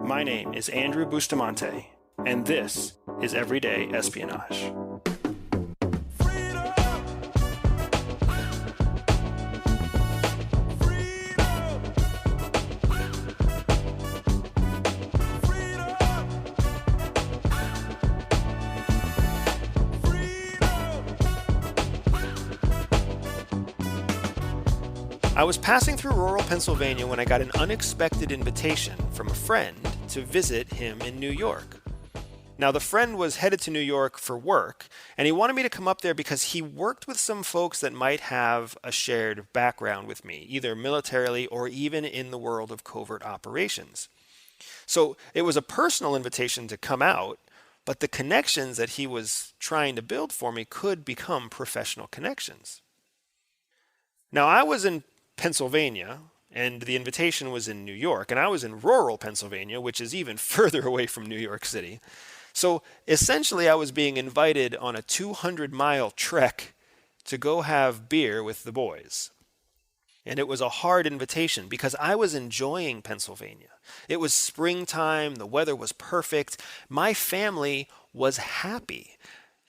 My name is Andrew Bustamante, and this is Everyday Espionage. I was passing through rural Pennsylvania when I got an unexpected invitation from a friend to visit him in New York. Now, the friend was headed to New York for work, and he wanted me to come up there because he worked with some folks that might have a shared background with me, either militarily or even in the world of covert operations. So it was a personal invitation to come out, but the connections that he was trying to build for me could become professional connections. Now, I was in Pennsylvania, and the invitation was in New York, and I was in rural Pennsylvania, which is even further away from New York City. So essentially, I was being invited on a 200-mile trek to go have beer with the boys. And it was a hard invitation because I was enjoying Pennsylvania. It was springtime, the weather was perfect, my family was happy.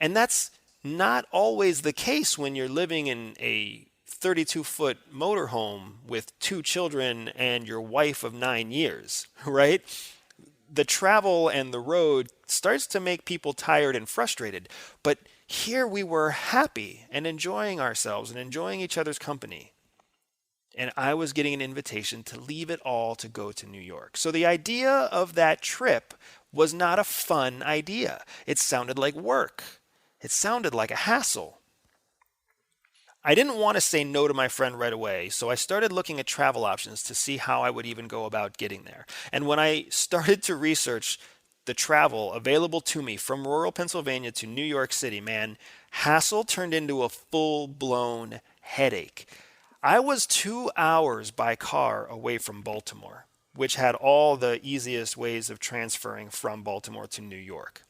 And that's not always the case when you're living in a 32-foot motorhome with 2 children and your wife of 9 years, right? The travel and the road starts to make people tired and frustrated. But here we were happy and enjoying ourselves and enjoying each other's company. And I was getting an invitation to leave it all to go to New York. So the idea of that trip was not a fun idea. It sounded like work. It sounded like a hassle. I didn't want to say no to my friend right away, so I started looking at travel options to see how I would even go about getting there. And when I started to research the travel available to me from rural Pennsylvania to New York City, man, hassle turned into a full-blown headache. I was 2 hours by car away from Baltimore, which had all the easiest ways of transferring from Baltimore to New York.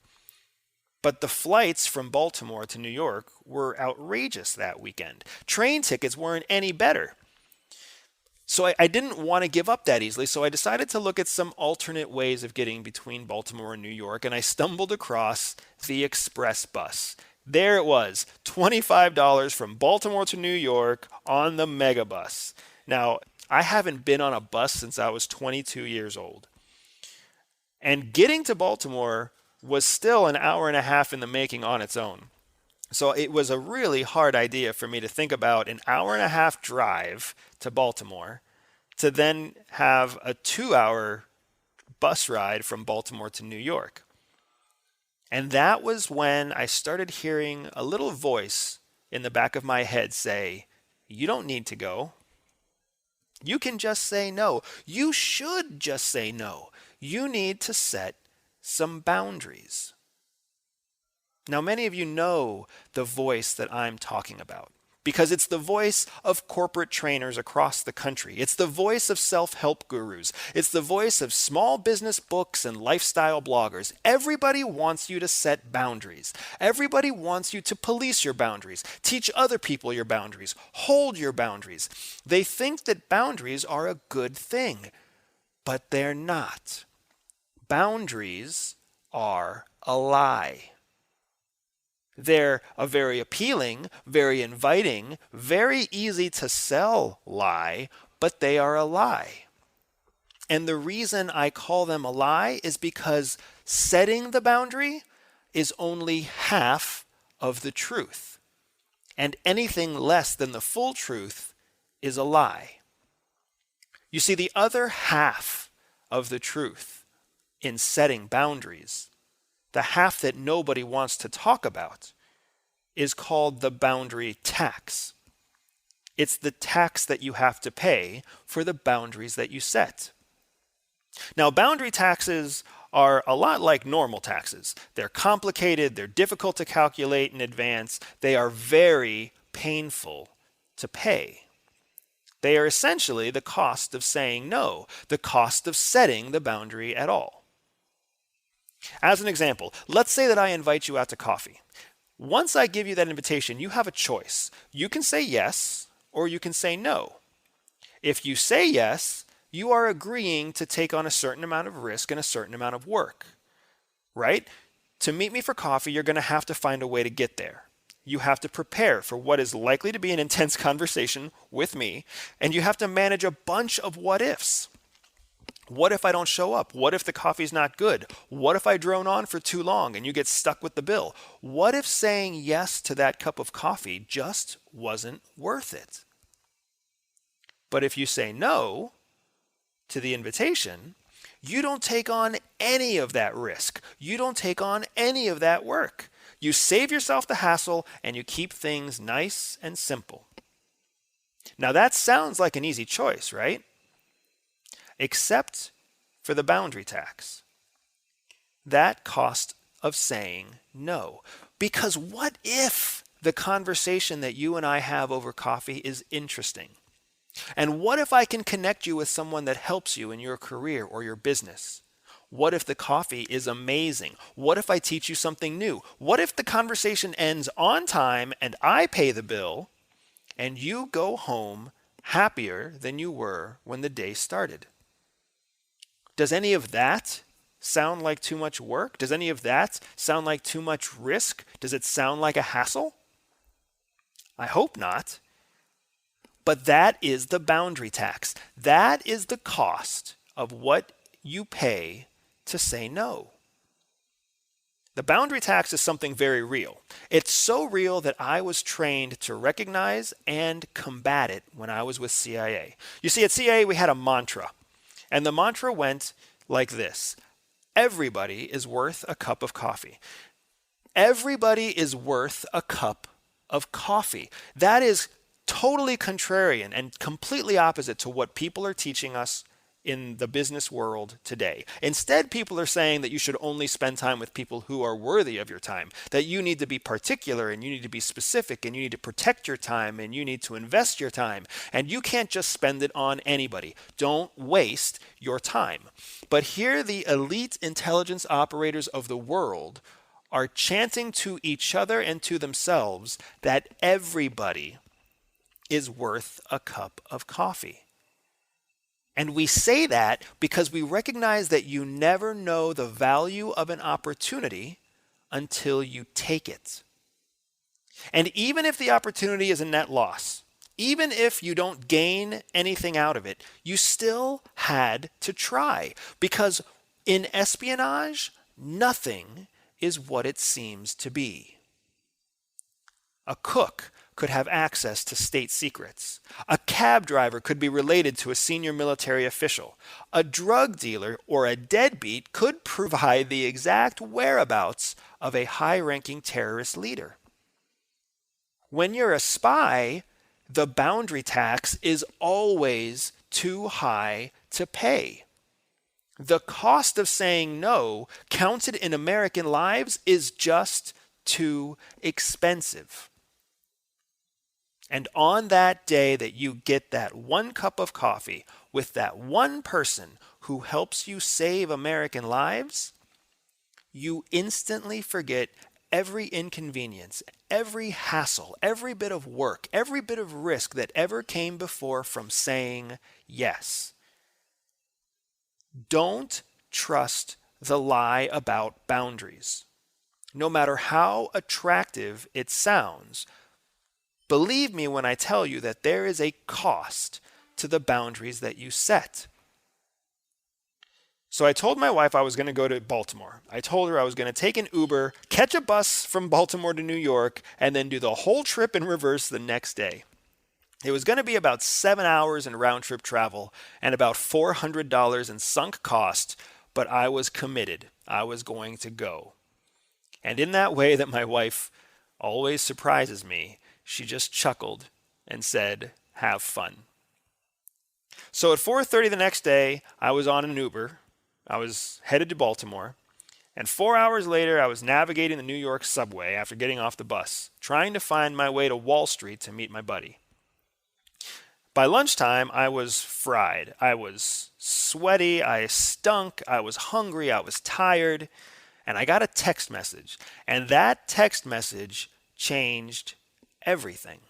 But the flights from Baltimore to New York were outrageous that weekend. Train tickets weren't any better. So I didn't want to give up that easily, so I decided to look at some alternate ways of getting between Baltimore and New York, and I stumbled across the express bus. There it was, $25 from Baltimore to New York on the megabus. Now, I haven't been on a bus since I was 22 years old. And getting to Baltimore was still an hour and a half in the making on its own. So it was a really hard idea for me to think about an hour and a half drive to Baltimore to then have a 2-hour bus ride from Baltimore to New York. And that was when I started hearing a little voice in the back of my head say, "You don't need to go. You can just say no. You should just say no. You need to set some boundaries." Now, many of you know the voice that I'm talking about because it's the voice of corporate trainers across the country. It's the voice of self-help gurus. It's the voice of small business books and lifestyle bloggers. Everybody wants you to set boundaries. Everybody wants you to police your boundaries, teach other people your boundaries, hold your boundaries. They think that boundaries are a good thing, but they're not. Boundaries are a lie. They're a very appealing, very inviting, very easy to sell lie, but they are a lie. And the reason I call them a lie is because setting the boundary is only half of the truth. And anything less than the full truth is a lie. You see, the other half of the truth in setting boundaries, the half that nobody wants to talk about, is called the boundary tax. It's the tax that you have to pay for the boundaries that you set. Now, boundary taxes are a lot like normal taxes. They're complicated, they're difficult to calculate in advance, they are very painful to pay. They are essentially the cost of saying no, the cost of setting the boundary at all. As an example, let's say that I invite you out to coffee. Once I give you that invitation, you have a choice. You can say yes or you can say no. If you say yes, You are agreeing to take on a certain amount of risk and a certain amount of work, right? To meet me for coffee, you're going to have to find a way to get there. You have to prepare for what is likely to be an intense conversation with me, and you have to manage a bunch of what ifs. What if I don't show up? What if the coffee's not good? What if I drone on for too long and you get stuck with the bill? What if saying yes to that cup of coffee just wasn't worth it? But if you say no to the invitation, you don't take on any of that risk. You don't take on any of that work. You save yourself the hassle and you keep things nice and simple. Now that sounds like an easy choice, right? Except for the boundary tax. That cost of saying no. Because what if the conversation that you and I have over coffee is interesting? And what if I can connect you with someone that helps you in your career or your business? What if the coffee is amazing? What if I teach you something new? What if the conversation ends on time and I pay the bill and you go home happier than you were when the day started? Does any of that sound like too much work? Does any of that sound like too much risk? Does it sound like a hassle? I hope not. But that is the boundary tax. That is the cost of what you pay to say no. The boundary tax is something very real. It's so real that I was trained to recognize and combat it when I was with CIA. You see, at CIA we had a mantra. And the mantra went like this: everybody is worth a cup of coffee. Everybody is worth a cup of coffee. That is totally contrarian and completely opposite to what people are teaching us in the business world today. Instead, people are saying that you should only spend time with people who are worthy of your time, that you need to be particular and you need to be specific and you need to protect your time and you need to invest your time and you can't just spend it on anybody. Don't waste your time. But here the elite intelligence operators of the world are chanting to each other and to themselves that everybody is worth a cup of coffee. And we say that because we recognize that you never know the value of an opportunity until you take it. And even if the opportunity is a net loss, even if you don't gain anything out of it, you still had to try. Because in espionage, nothing is what it seems to be. A cook could have access to state secrets. A cab driver could be related to a senior military official. A drug dealer or a deadbeat could provide the exact whereabouts of a high-ranking terrorist leader. When you're a spy, the boundary tax is always too high to pay. The cost of saying no, counted in American lives, is just too expensive. And on that day that you get that one cup of coffee with that one person who helps you save American lives, you instantly forget every inconvenience, every hassle, every bit of work, every bit of risk that ever came before from saying yes. Don't trust the lie about boundaries. No matter how attractive it sounds, believe me when I tell you that there is a cost to the boundaries that you set. So I told my wife I was going to go to Baltimore. I told her I was going to take an Uber, catch a bus from Baltimore to New York, and then do the whole trip in reverse the next day. It was going to be about 7 hours in round-trip travel and about $400 in sunk cost, but I was committed. I was going to go. And in that way that my wife always surprises me, she just chuckled and said, "Have fun." So at 4:30 the next day, I was on an Uber. I was headed to Baltimore. And 4 hours later, I was navigating the New York subway after getting off the bus, trying to find my way to Wall Street to meet my buddy. By lunchtime, I was fried. I was sweaty. I stunk. I was hungry. I was tired. And I got a text message. And that text message changed everything.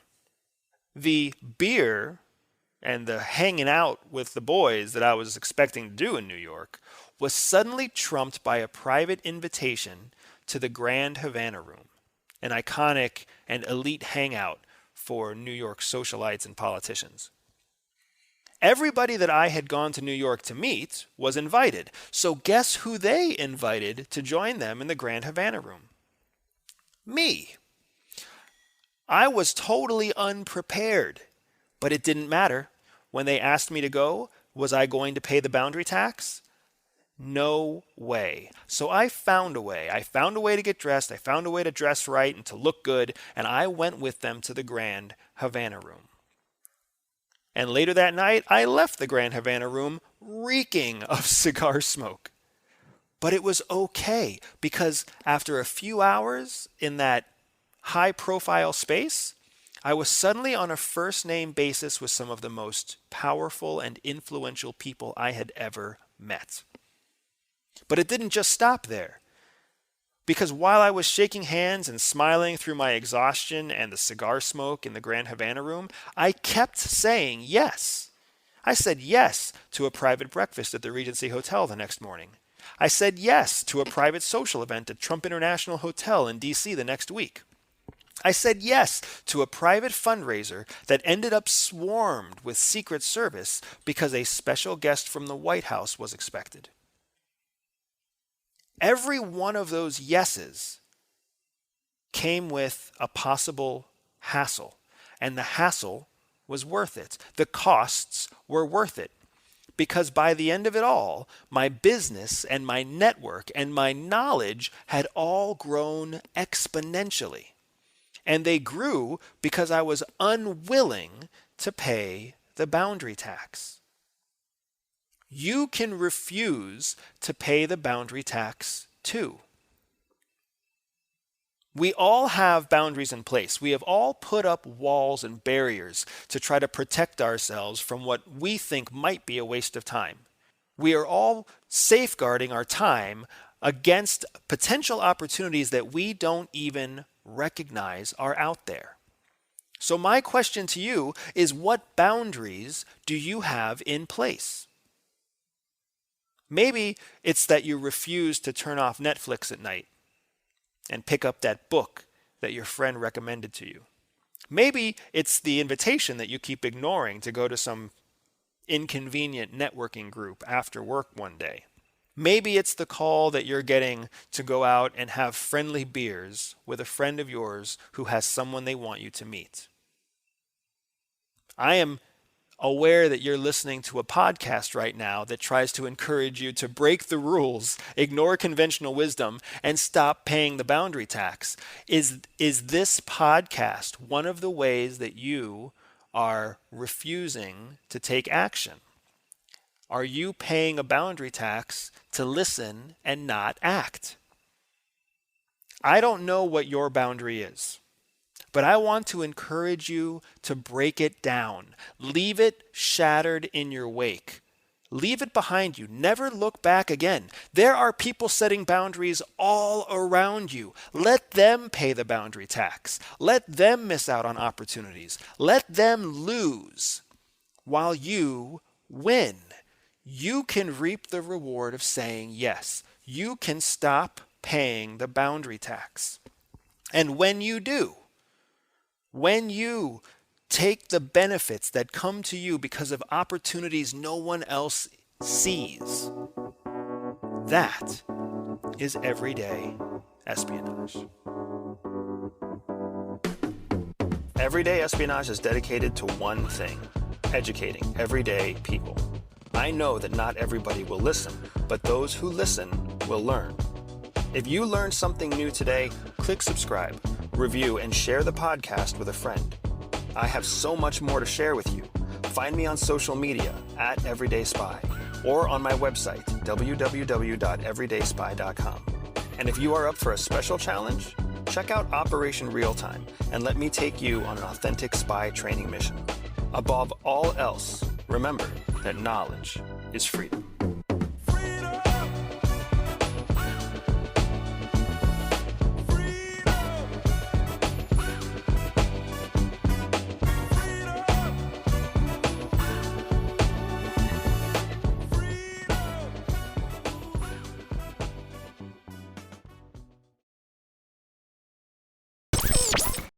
The beer and the hanging out with the boys that I was expecting to do in New York was suddenly trumped by a private invitation to the Grand Havana Room, an iconic and elite hangout for New York socialites and politicians. Everybody that I had gone to New York to meet was invited. So guess who they invited to join them in the Grand Havana Room? Me. I was totally unprepared, but it didn't matter. When they asked me to go, was I going to pay the boundary tax? No way. So I found a way. I found a way to get dressed. I found a way to dress right and to look good, and I went with them to the Grand Havana Room. And later that night, I left the Grand Havana Room reeking of cigar smoke. But it was okay, because after a few hours in that high-profile space, I was suddenly on a first-name basis with some of the most powerful and influential people I had ever met. But it didn't just stop there. Because while I was shaking hands and smiling through my exhaustion and the cigar smoke in the Grand Havana Room, I kept saying yes. I said yes to a private breakfast at the Regency Hotel the next morning. I said yes to a private social event at Trump International Hotel in D.C. the next week. I said yes to a private fundraiser that ended up swarmed with Secret Service because a special guest from the White House was expected. Every one of those yeses came with a possible hassle, and the hassle was worth it. The costs were worth it, because by the end of it all, my business and my network and my knowledge had all grown exponentially. And they grew because I was unwilling to pay the boundary tax. You can refuse to pay the boundary tax too. We all have boundaries in place. We have all put up walls and barriers to try to protect ourselves from what we think might be a waste of time. We are all safeguarding our time against potential opportunities that we don't even recognize are out there. So my question to you is, what boundaries do you have in place? Maybe it's that you refuse to turn off Netflix at night and pick up that book that your friend recommended to you. Maybe it's the invitation that you keep ignoring to go to some inconvenient networking group after work one day. Maybe it's the call that you're getting to go out and have friendly beers with a friend of yours who has someone they want you to meet. I am aware that you're listening to a podcast right now that tries to encourage you to break the rules, ignore conventional wisdom, and stop paying the boundary tax. Is this podcast one of the ways that you are refusing to take action? Are you paying a boundary tax to listen and not act? I don't know what your boundary is, but I want to encourage you to break it down. Leave it shattered in your wake. Leave it behind you. Never look back again. There are people setting boundaries all around you. Let them pay the boundary tax. Let them miss out on opportunities. Let them lose while you win. You can reap the reward of saying yes. You can stop paying the boundary tax. And when you do, when you take the benefits that come to you because of opportunities no one else sees, that is everyday espionage. Everyday espionage is dedicated to one thing: educating everyday people. I know that not everybody will listen, but those who listen will learn. If you learned something new today, click subscribe, review, and share the podcast with a friend. I have so much more to share with you. Find me on social media at EverydaySpy or on my website, www.everydayspy.com. And if you are up for a special challenge, check out Operation Real Time and let me take you on an authentic spy training mission. Above all else, remember that knowledge is freedom.